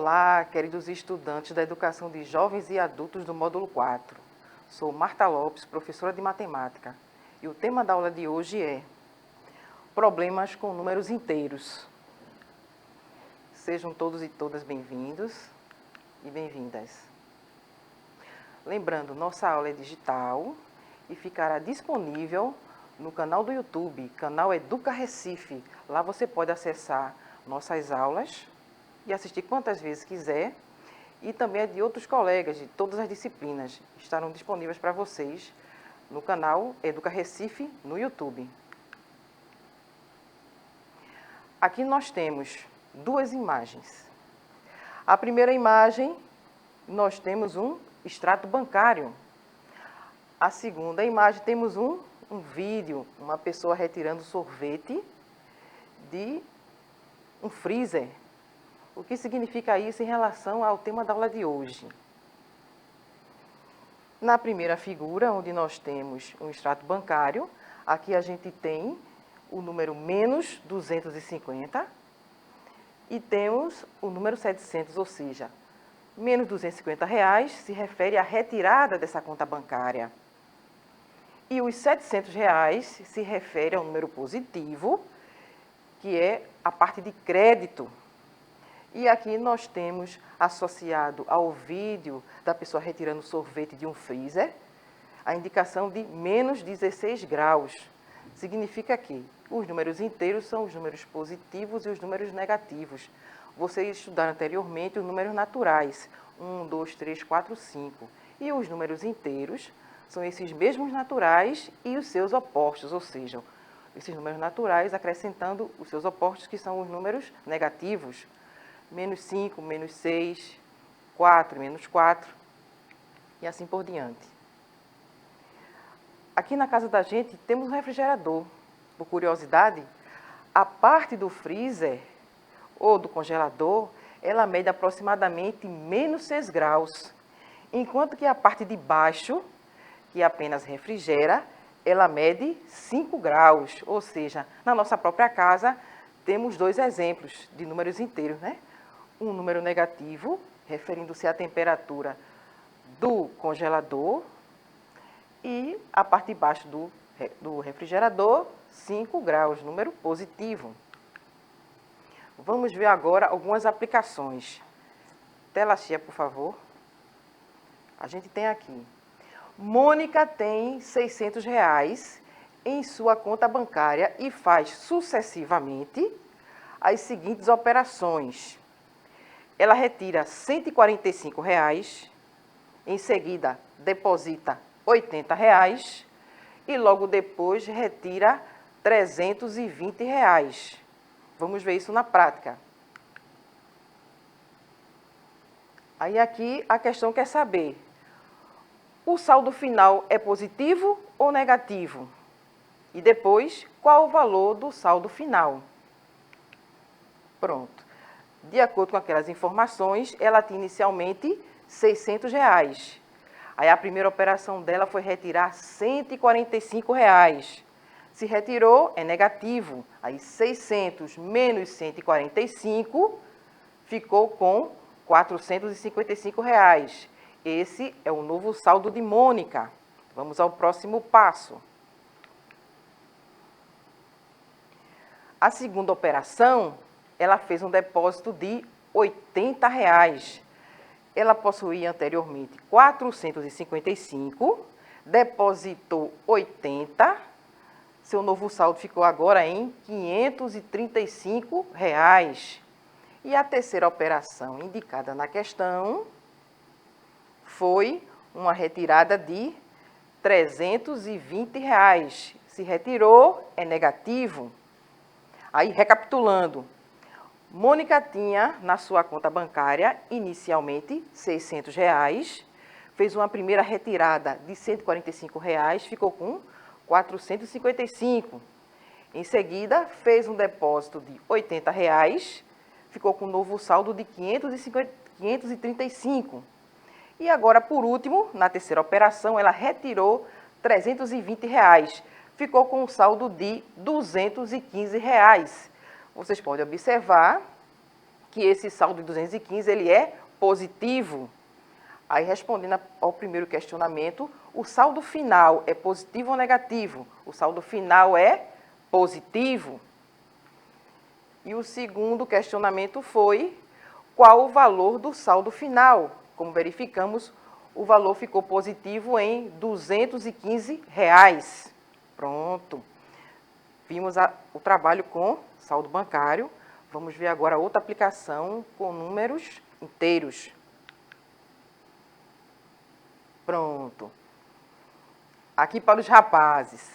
Olá, queridos estudantes da Educação de Jovens e Adultos do Módulo 4. Sou Marta Lopes, professora de Matemática, e o tema da aula de hoje é Problemas com números inteiros. Sejam todos e todas bem-vindos e bem-vindas. Lembrando, nossa aula é digital e ficará disponível no canal do YouTube, canal Educa Recife. Lá você pode acessar nossas aulas e assistir quantas vezes quiser, e também a de outros colegas de todas as disciplinas estarão disponíveis para vocês no canal Educa Recife no YouTube. Aqui nós temos duas imagens. A primeira imagem, nós temos um extrato bancário. A segunda imagem, temos um vídeo, uma pessoa retirando sorvete de um freezer. O que significa isso em relação ao tema da aula de hoje? Na primeira figura, onde nós temos um extrato bancário, aqui a gente tem o número menos 250 e temos o número 700, ou seja, menos 250 reais se refere à retirada dessa conta bancária. E os 700 reais se refere ao número positivo, que é a parte de crédito. E aqui nós temos, associado ao vídeo da pessoa retirando sorvete de um freezer, a indicação de menos 16 graus. Significa que os números inteiros são os números positivos e os números negativos. Vocês estudaram anteriormente os números naturais, 1, 2, 3, 4, 5. E os números inteiros são esses mesmos naturais e os seus opostos, ou seja, esses números naturais acrescentando os seus opostos, que são os números negativos. Menos 5, menos 6, 4, menos 4, e assim por diante. Aqui na casa da gente temos um refrigerador. Por curiosidade, a parte do freezer ou do congelador, ela mede aproximadamente menos 6 graus, enquanto que a parte de baixo, que apenas refrigera, ela mede 5 graus, ou seja, na nossa própria casa temos dois exemplos de números inteiros, né? Um número negativo, referindo-se à temperatura do congelador, e a parte de baixo do refrigerador, 5 graus, número positivo. Vamos ver agora algumas aplicações. Tela cheia, por favor. A gente tem aqui. Mônica tem 600 reais em sua conta bancária e faz sucessivamente as seguintes operações. Ela retira 145 reais, em seguida deposita 80 reais e logo depois retira 320 reais. Vamos ver isso na prática. Aí aqui a questão quer saber, o saldo final é positivo ou negativo? E depois, qual o valor do saldo final? Pronto. De acordo com aquelas informações, ela tinha inicialmente 600 reais. Aí a primeira operação dela foi retirar 145 reais. Se retirou, é negativo. Aí 600 menos 145 ficou com 455 reais. Esse é o novo saldo de Mônica. Vamos ao próximo passo. A segunda operação, ela fez um depósito de 80 reais. Ela possuía anteriormente 455, depositou 80, seu novo saldo ficou agora em 535 reais. E a terceira operação indicada na questão foi uma retirada de 320 reais. Se retirou, é negativo. Aí, recapitulando, Mônica tinha na sua conta bancária, inicialmente, 600 reais, fez uma primeira retirada de 145 reais, ficou com 455. Em seguida, fez um depósito de 80 reais, ficou com um novo saldo de 535. E agora, por último, na terceira operação, ela retirou 320 reais, ficou com um saldo de 215 reais. Vocês podem observar que esse saldo de 215 ele é positivo. Aí, respondendo ao primeiro questionamento, o saldo final é positivo ou negativo? O saldo final é positivo. E o segundo questionamento foi: qual o valor do saldo final? Como verificamos, o valor ficou positivo em R$ 215. Pronto. Vimos o trabalho com saldo bancário. Vamos ver agora outra aplicação com números inteiros. Pronto. Aqui para os rapazes.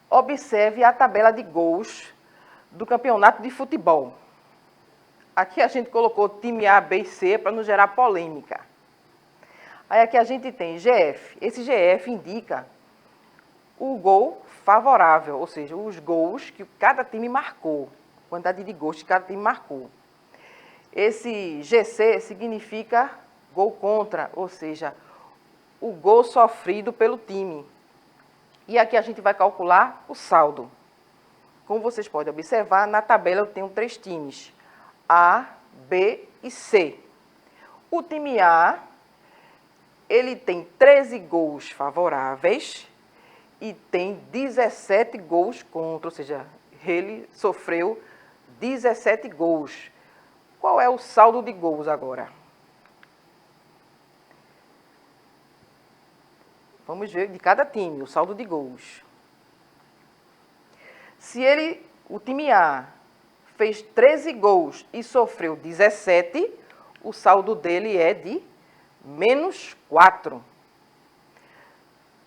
Observe a tabela de gols do campeonato de futebol. Aqui a gente colocou time A, B e C para não gerar polêmica. Aí aqui a gente tem GF. Esse GF indica o gol favorável, ou seja, os gols que cada time marcou, a quantidade de gols que cada time marcou. Esse GC significa gol contra, ou seja, o gol sofrido pelo time. E aqui a gente vai calcular o saldo. Como vocês podem observar, na tabela eu tenho 3 times, A, B e C. O time A, ele tem 13 gols favoráveis e tem 17 gols contra, ou seja, ele sofreu 17 gols. Qual é o saldo de gols agora? Vamos ver de cada time, o saldo de gols. Se o time A fez 13 gols e sofreu 17, o saldo dele é de -4.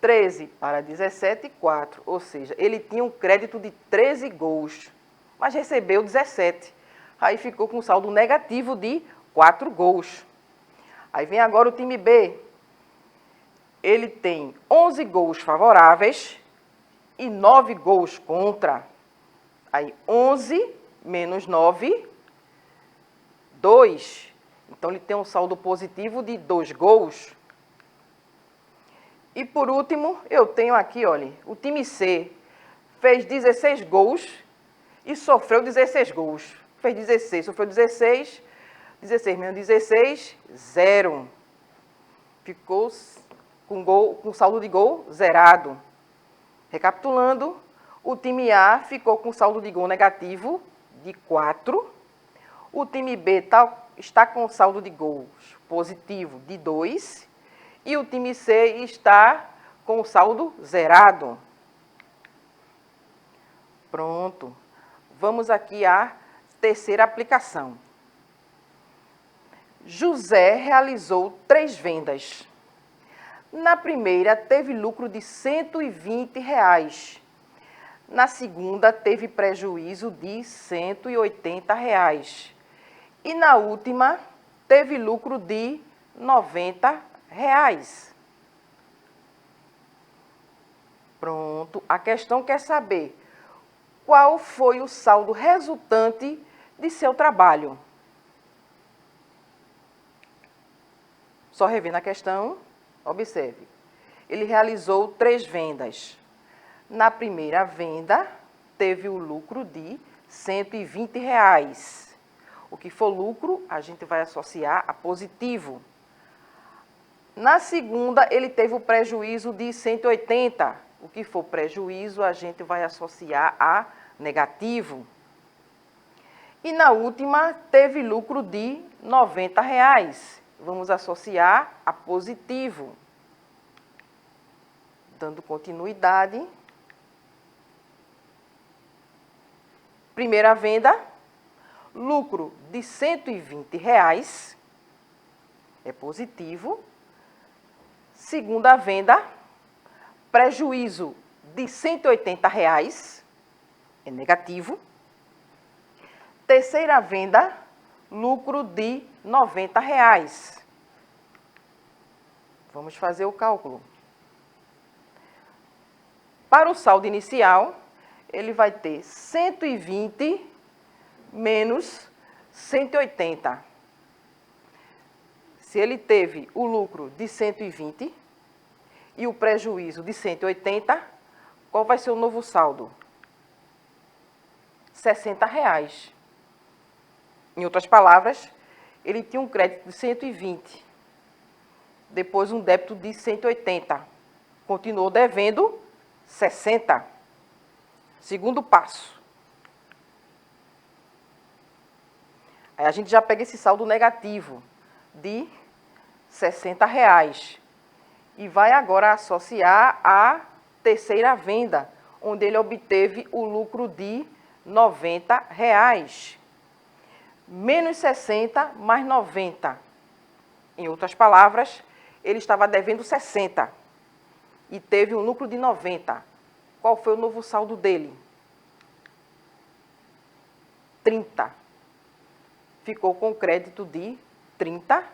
13 para 17, 4. Ou seja, ele tinha um crédito de 13 gols, mas recebeu 17. Aí ficou com um saldo negativo de 4 gols. Aí vem agora o time B. Ele tem 11 gols favoráveis e 9 gols contra. Aí 11 menos 9, 2. Então ele tem um saldo positivo de 2 gols. E por último, eu tenho aqui, olha, o time C fez 16 gols e sofreu 16 gols. Fez 16, sofreu 16, 16 menos 16, 0. Ficou com saldo de gol zerado. Recapitulando, o time A ficou com saldo de gol negativo de 4. O time B está com saldo de gols positivo de 2. E o time C está com o saldo zerado. Pronto. Vamos aqui à terceira aplicação. José realizou 3 vendas. Na primeira, teve lucro de R$ 120. Na segunda, teve prejuízo de R$ 180. E na última, teve lucro de R$ 90. Pronto. A questão quer saber qual foi o saldo resultante de seu trabalho. Só revendo a questão, observe. Ele realizou 3 vendas. Na primeira venda, teve o lucro de R$ 120. O que for lucro, a gente vai associar a positivo. Na segunda, ele teve o prejuízo de 180. O que for prejuízo, a gente vai associar a negativo. E na última, teve lucro de R$ 90. Vamos associar a positivo. Dando continuidade. Primeira venda, lucro de R$ 120. É positivo. Segunda venda, prejuízo de R$ 180, é negativo. Terceira venda, lucro de R$ 90. Vamos fazer o cálculo. Para o saldo inicial, ele vai ter 120 menos 180. Se ele teve o lucro de 120 e o prejuízo de 180, qual vai ser o novo saldo? R$ 60. Em outras palavras, ele tinha um crédito de 120, depois um débito de 180, continuou devendo 60. Segundo passo. Aí a gente já pega esse saldo negativo de R$ 60 e vai agora associar a terceira venda, onde ele obteve o lucro de R$ 90. Menos 60 mais 90. Em outras palavras, ele estava devendo 60 e teve um lucro de 90. Qual foi o novo saldo dele? 30. Ficou com crédito de R$ 30.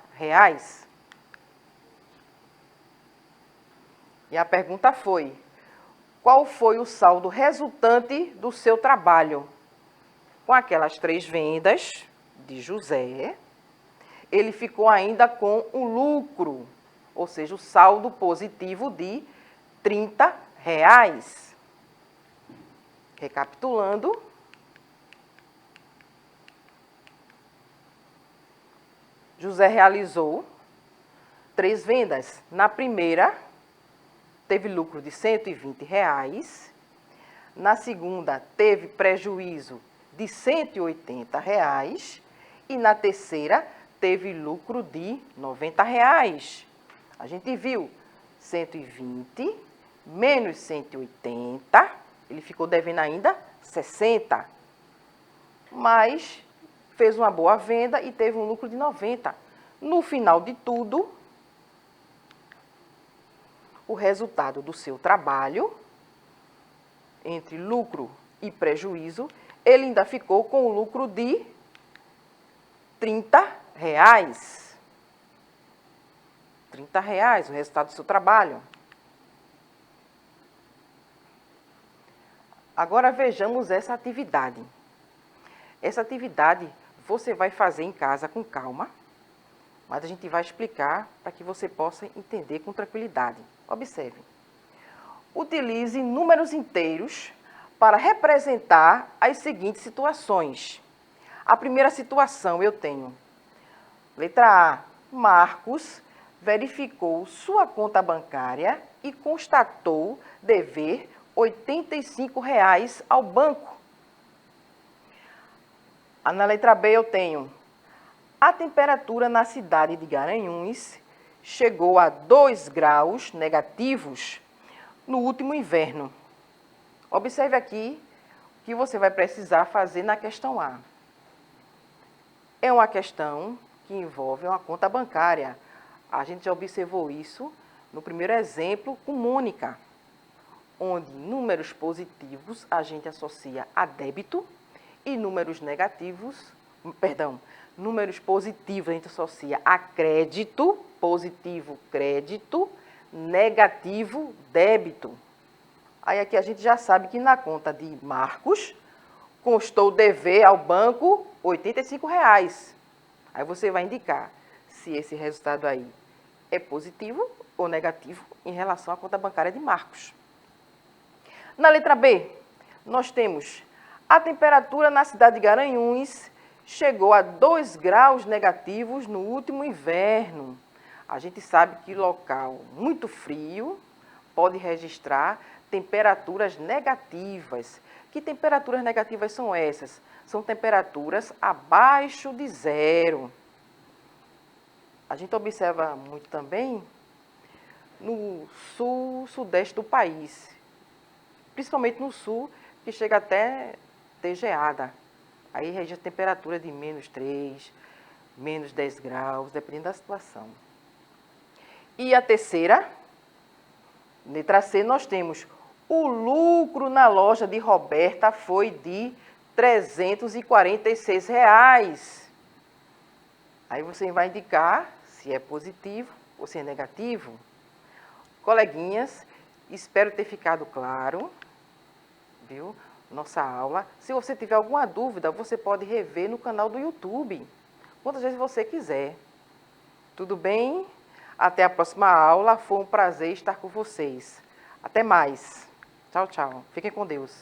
E a pergunta foi: qual foi o saldo resultante do seu trabalho? Com aquelas 3 vendas de José, ele ficou ainda com o lucro, ou seja, o saldo positivo de R$ 30. Recapitulando, José realizou 3 vendas. Na primeira, teve lucro de R$ 120. Na segunda, teve prejuízo de R$ 180. E na terceira, teve lucro de R$ 90. A gente viu 120 menos 180, ele ficou devendo ainda 60. Mas fez uma boa venda e teve um lucro de 90. No final de tudo, o resultado do seu trabalho, entre lucro e prejuízo, ele ainda ficou com o lucro de R$ 30. R$ 30, o resultado do seu trabalho. Agora vejamos essa atividade. Essa atividade você vai fazer em casa com calma, mas a gente vai explicar para que você possa entender com tranquilidade. Observe. Utilize números inteiros para representar as seguintes situações. A primeira situação eu tenho, letra A, Marcos verificou sua conta bancária e constatou dever R$ 85 ao banco. Na letra B eu tenho, a temperatura na cidade de Garanhuns chegou a 2 graus negativos no último inverno. Observe aqui o que você vai precisar fazer na questão A. É uma questão que envolve uma conta bancária. A gente já observou isso no primeiro exemplo com Mônica, onde números positivos a gente associa a débito e números positivos a gente associa a crédito, positivo crédito, negativo débito. Aí aqui a gente já sabe que na conta de Marcos constou dever ao banco R$ 85. Aí você vai indicar se esse resultado aí é positivo ou negativo em relação à conta bancária de Marcos. Na letra B, nós temos a temperatura na cidade de Garanhuns chegou a 2 graus negativos no último inverno. A gente sabe que local muito frio pode registrar temperaturas negativas. Que temperaturas negativas são essas? São temperaturas abaixo de 0. A gente observa muito também no sul, sudeste do país, principalmente no sul, que chega até ter geada. Aí registra temperatura de -3, -10 graus, dependendo da situação. E a terceira, letra C, nós temos o lucro na loja de Roberta foi de R$ 346. Aí você vai indicar se é positivo ou se é negativo. Coleguinhas, espero ter ficado claro, viu? Nossa aula. Se você tiver alguma dúvida, você pode rever no canal do YouTube, quantas vezes você quiser. Tudo bem? Até a próxima aula. Foi um prazer estar com vocês. Até mais. Tchau, tchau. Fiquem com Deus.